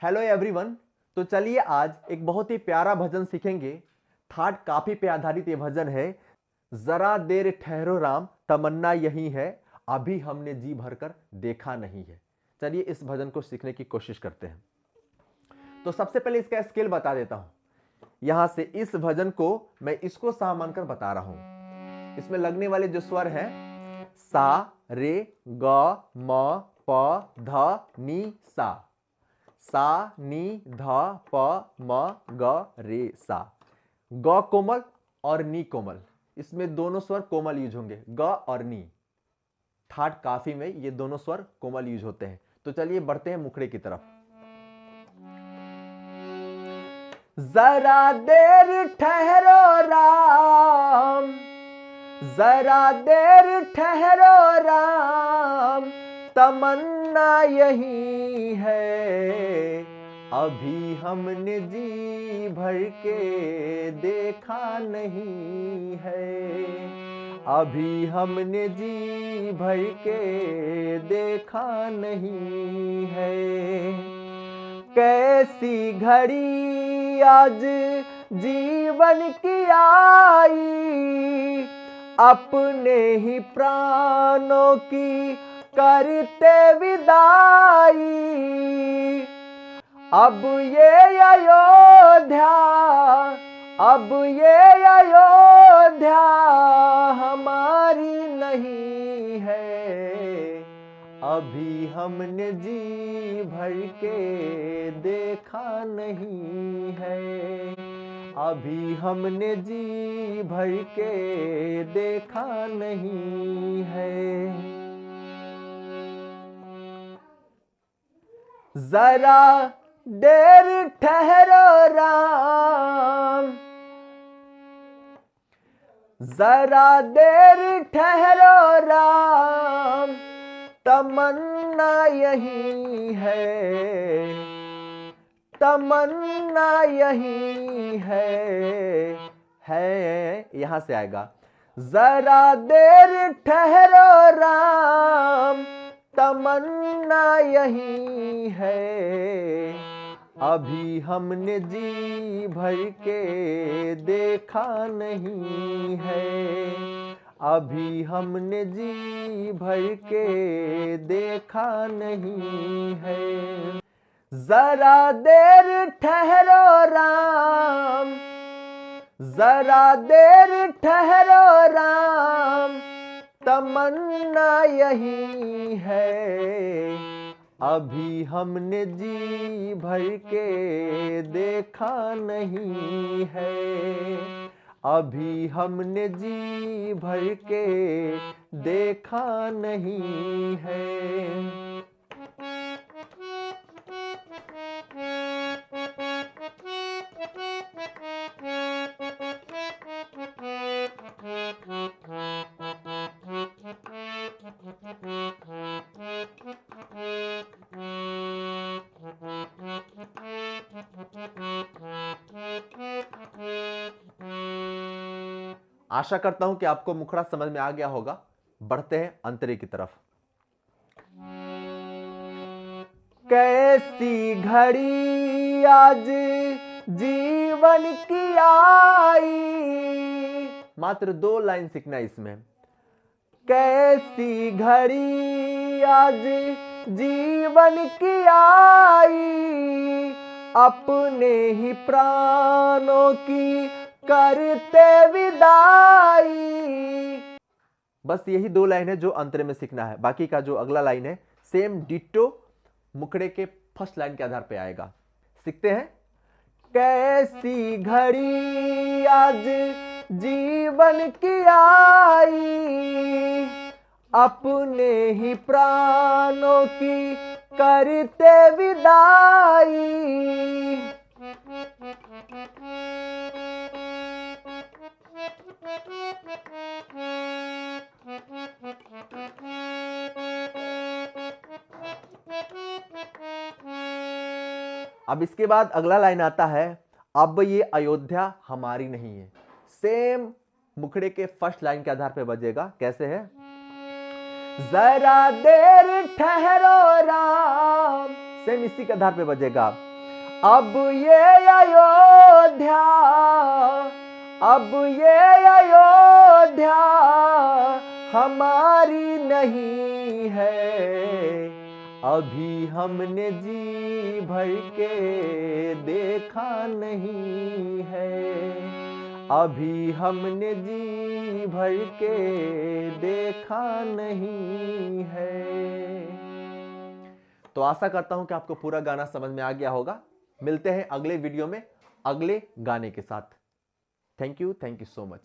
Hello everyone. तो चलिए आज एक बहुत ही प्यारा भजन सीखेंगे। थर्ड काफी पे आधारित ये भजन है। जरा देर ठहरो राम, तमन्ना यही है, अभी हमने जी भरकर देखा नहीं है। चलिए इस भजन को सीखने की कोशिश करते हैं। तो सबसे पहले इसका स्केल बता देता हूं। यहां से इस भजन को मैं इसको सा मानकर बता रहा हूं। इसमें लगने वाले जो स्वर है सा, रे, ग, म, प, ध, नी, सा। सा, नी, ध, प, म, ग, रे, सा। ग कोमल और नी कोमल, इसमें दोनों स्वर कोमल यूज होंगे। ग और नी थर्ड काफी में ये दोनों स्वर कोमल यूज होते हैं। तो चलिए बढ़ते हैं मुखड़े की तरफ। जरा देर ठहरो राम, जरा देर ठहरो राम, तमन्ना यही है, अभी हमने जी भर के देखा नहीं है। अभी हमने जी भर के देखा नहीं है। कैसी घड़ी आज जीवन की आई, अपने ही प्राणों की करते विदाई। अब ये अयोध्या, अब ये अयोध्या हमारी नहीं है, अभी हमने जी भर के देखा नहीं है। अभी हमने जी भर के देखा नहीं है। जरा देर ठहरो राम, जरा देर ठहरो राम, तमन्ना यही है, तमन्ना यही है यहां से आएगा। जरा देर ठहरो राम, तमन्ना यही है, अभी हमने जी भर के देखा नहीं है। अभी हमने जी भर के देखा नहीं है। जरा देर ठहरो राम, जरा देर ठहरो राम, तमन्ना यही है, अभी हमने जी भर के देखा नहीं है। अभी हमने जी भर के देखा नहीं है। आशा करता हूं कि आपको मुखड़ा समझ में आ गया होगा। बढ़ते हैं अंतरे की तरफ। कैसी घड़ी आज जीवन की आई, मात्र 2 लाइन सीखना है इसमें। कैसी घड़ी आज जीवन की आई, अपने ही प्राणों की करते विदाई। बस यही 2 लाइन है जो अंतरे में सीखना है। बाकी का जो अगला लाइन है सेम डिट्टो मुखड़े के फर्स्ट लाइन के आधार पे आएगा। सीखते हैं। कैसी घड़ी आज जीवन की आई, अपने ही प्राणों की करते विदाई। अब इसके बाद अगला लाइन आता है, अब ये अयोध्या हमारी नहीं है। सेम मुखड़े के फर्स्ट लाइन के आधार पे बजेगा। कैसे है? जरा देर ठहरो राम, सेम इसी के आधार पे बजेगा। अब ये अयोध्या, अब ये अयोध्या हमारी नहीं है, अभी हमने जी भर के देखा नहीं है, अभी हमने जी भर के देखा नहीं है। तो आशा करता हूं कि आपको पूरा गाना समझ में आ गया होगा। मिलते हैं अगले वीडियो में अगले गाने के साथ। Thank you so much.